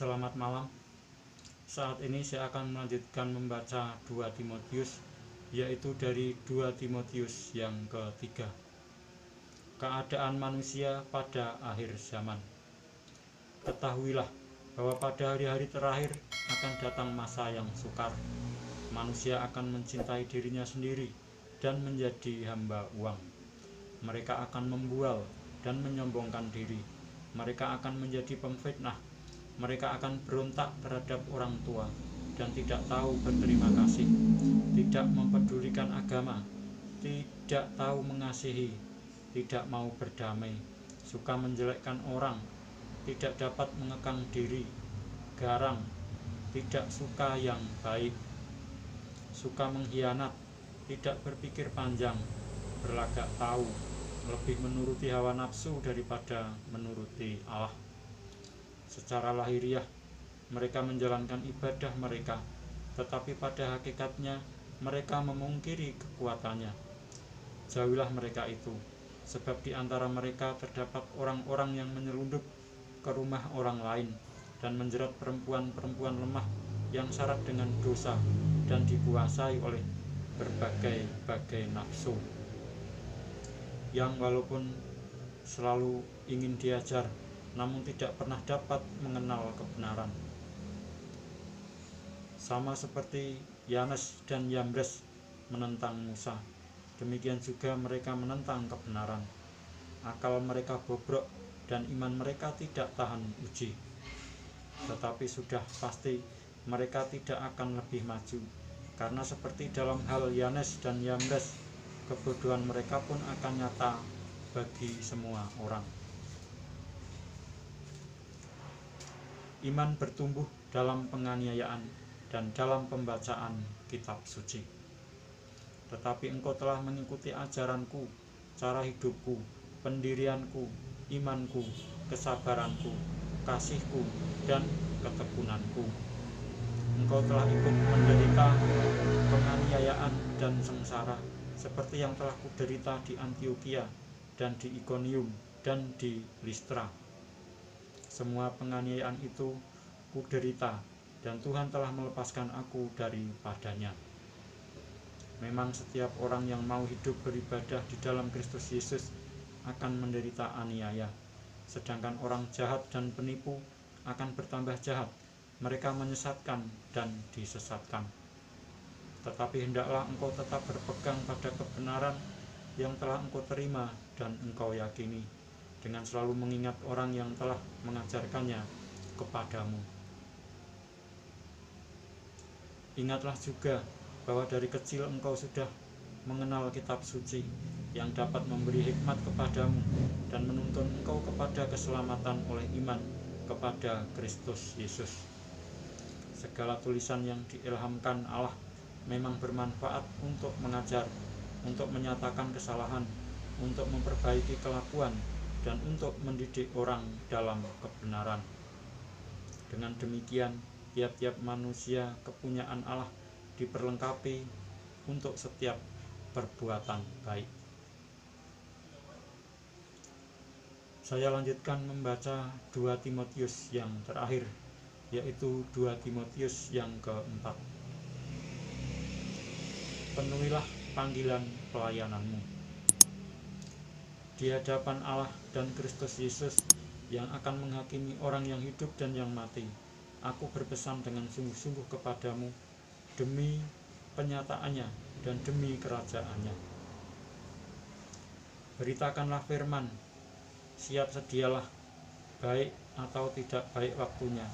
Selamat malam. Saat ini saya akan melanjutkan membaca 2 Timotius, yaitu dari 2 Timotius yang ketiga. Keadaan manusia pada akhir zaman. Ketahuilah bahwa pada hari-hari terakhir akan datang masa yang sukar. Manusia akan mencintai dirinya sendiri dan menjadi hamba uang. Mereka akan membual dan menyombongkan diri. Mereka akan menjadi pemfitnah. Mereka akan berontak terhadap orang tua dan tidak tahu berterima kasih, tidak mempedulikan agama, tidak tahu mengasihi, tidak mau berdamai, suka menjelekkan orang, tidak dapat mengekang diri, garang, tidak suka yang baik, suka mengkhianat, tidak berpikir panjang, berlagak tahu, lebih menuruti hawa nafsu daripada menuruti Allah. Secara lahiriah mereka menjalankan ibadah mereka, tetapi pada hakikatnya mereka memungkiri kekuatannya. Jauhilah mereka itu, sebab di antara mereka terdapat orang-orang yang menyelundup ke rumah orang lain dan menjerat perempuan-perempuan lemah yang syarat dengan dosa dan dikuasai oleh berbagai-bagai nafsu, yang walaupun selalu ingin diajar namun tidak pernah dapat mengenal kebenaran. Sama seperti Yanes dan Yambres menentang Musa, demikian juga mereka menentang kebenaran. Akal mereka bobrok dan iman mereka tidak tahan uji. Tetapi sudah pasti mereka tidak akan lebih maju, karena seperti dalam hal Yanes dan Yambres, kebodohan mereka pun akan nyata bagi semua orang. Iman bertumbuh dalam penganiayaan dan dalam pembacaan kitab suci. Tetapi engkau telah mengikuti ajaranku, cara hidupku, pendirianku, imanku, kesabaranku, kasihku, dan ketekunanku. Engkau telah ikut menderita penganiayaan dan sengsara, seperti yang telah kuderita di Antiokhia dan di Ikonium dan di Listra. Semua penganiayaan itu kuderita, dan Tuhan telah melepaskan aku daripadanya. Memang setiap orang yang mau hidup beribadah di dalam Kristus Yesus akan menderita aniaya, sedangkan orang jahat dan penipu akan bertambah jahat. Mereka menyesatkan dan disesatkan. Tetapi hendaklah engkau tetap berpegang pada kebenaran yang telah engkau terima dan engkau yakini, dengan selalu mengingat orang yang telah mengajarkannya kepadamu. Ingatlah juga bahwa dari kecil engkau sudah mengenal kitab suci yang dapat memberi hikmat kepadamu dan menuntun engkau kepada keselamatan oleh iman kepada Kristus Yesus. Segala tulisan yang diilhamkan Allah memang bermanfaat untuk mengajar, untuk menyatakan kesalahan, untuk memperbaiki kelakuan, dan untuk mendidik orang dalam kebenaran. Dengan demikian, tiap-tiap manusia kepunyaan Allah diperlengkapi untuk setiap perbuatan baik. Saya lanjutkan membaca 2 Timotius yang terakhir, yaitu 2 Timotius yang keempat. Penuhilah panggilan pelayananmu di hadapan Allah dan Kristus Yesus yang akan menghakimi orang yang hidup dan yang mati. Aku berpesan dengan sungguh-sungguh kepadamu demi penyataannya dan demi kerajaannya. Beritakanlah firman, siap sedialah, baik atau tidak baik waktunya.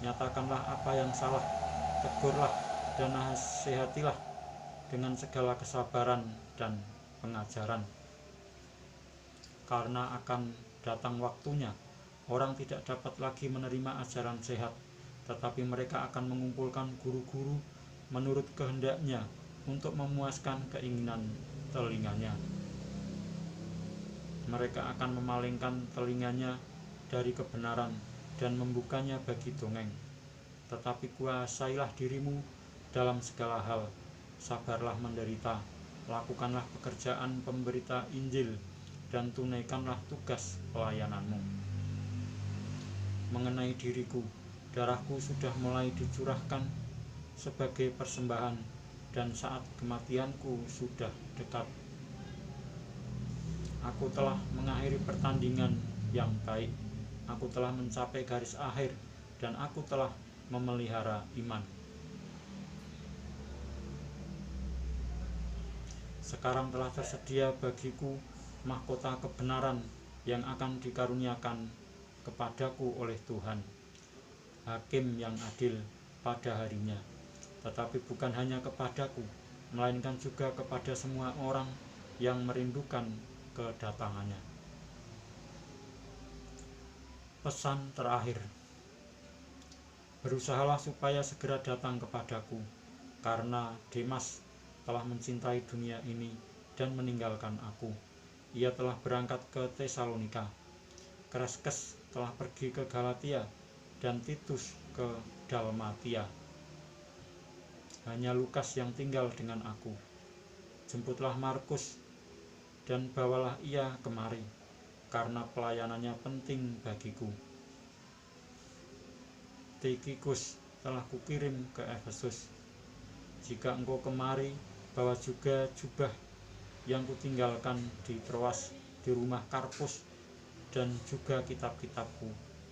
Nyatakanlah apa yang salah, tegurlah dan nasihatilah dengan segala kesabaran dan pengajaran. Karena akan datang waktunya, orang tidak dapat lagi menerima ajaran sehat, tetapi mereka akan mengumpulkan guru-guru menurut kehendaknya untuk memuaskan keinginan telinganya. Mereka akan memalingkan telinganya dari kebenaran dan membukanya bagi dongeng. Tetapi kuasailah dirimu dalam segala hal, sabarlah menderita, lakukanlah pekerjaan pemberita Injil, dan tunaikanlah tugas pelayananmu. Mengenai diriku, darahku sudah mulai dicurahkan sebagai persembahan, dan saat kematianku sudah dekat. Aku telah mengakhiri pertandingan yang baik, aku telah mencapai garis akhir, dan aku telah memelihara iman. Sekarang telah tersedia bagiku mahkota kebenaran yang akan dikaruniakan kepadaku oleh Tuhan, Hakim yang adil pada harinya, tetapi bukan hanya kepadaku, melainkan juga kepada semua orang yang merindukan kedatangannya. Pesan terakhir: berusahalah supaya segera datang kepadaku, karena Demas telah mencintai dunia ini dan meninggalkan aku. Ia telah berangkat ke Tesalonika, Kreskes telah pergi ke Galatia, dan Titus ke Dalmatia. Hanya Lukas yang tinggal dengan aku. Jemputlah Markus dan bawalah ia kemari, karena pelayanannya penting bagiku. Tikhikus telah kukirim ke Efesus. Jika engkau kemari, bawa juga jubah yang kutinggalkan di Troas di rumah Karpus, dan juga kitab-kitabku,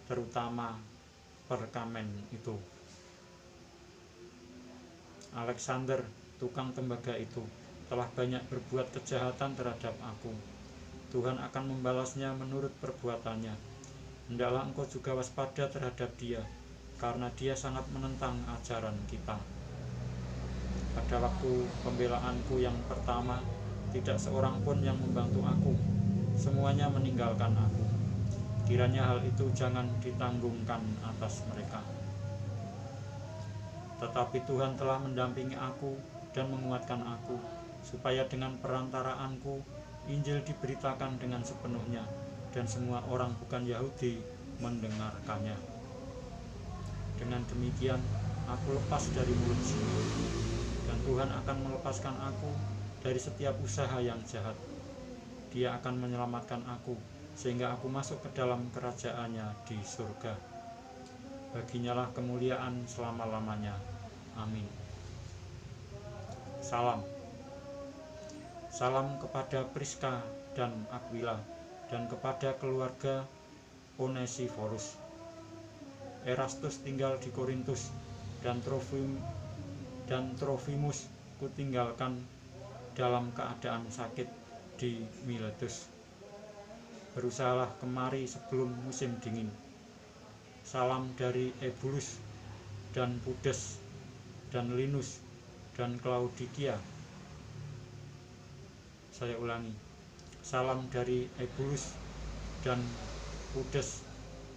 terutama perkamen itu. Alexander, tukang tembaga itu, telah banyak berbuat kejahatan terhadap aku. Tuhan akan membalasnya menurut perbuatannya. Hendaklah engkau juga waspada terhadap dia, karena dia sangat menentang ajaran kita. Pada waktu pembelaanku yang pertama, tidak seorang pun yang membantu aku. Semuanya meninggalkan aku. Kiranya hal itu jangan ditanggungkan atas mereka. Tetapi Tuhan telah mendampingi aku dan menguatkan aku, supaya dengan perantaraanku Injil diberitakan dengan sepenuhnya, dan semua orang bukan Yahudi mendengarkannya. Dengan demikian, aku lepas dari mulut singa, dan Tuhan akan melepaskan aku dari setiap usaha yang jahat. Dia akan menyelamatkan aku, sehingga aku masuk ke dalam kerajaannya di surga. Baginyalah kemuliaan selama-lamanya. Amin. Salam. Salam kepada Priska dan Aquila, dan kepada keluarga Onesiforus. Erastus tinggal di Korintus, dan Trofimus kutinggalkan dalam keadaan sakit di Miletus. Berusahalah kemari sebelum musim dingin. Salam dari Ebulus dan Pudes dan Linus dan Klaudikia. Saya ulangi. Salam dari Ebulus dan Pudes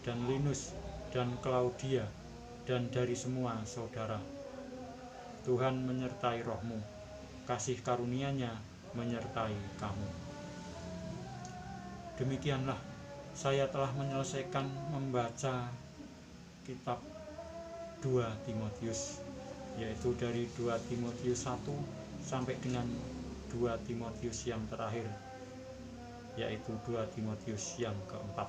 dan Linus dan Klaudia, dan dari semua saudara. Tuhan menyertai rohmu, kasih karunia-Nya menyertai kamu. Demikianlah saya telah menyelesaikan membaca kitab 2 Timotius, yaitu dari 2 Timotius 1 sampai dengan 2 Timotius yang terakhir, yaitu 2 Timotius yang keempat.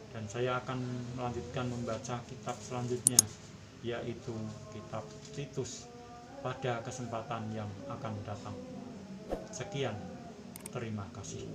Dan saya akan melanjutkan membaca kitab selanjutnya, yaitu kitab Titus, pada kesempatan yang akan datang. Sekian, terima kasih.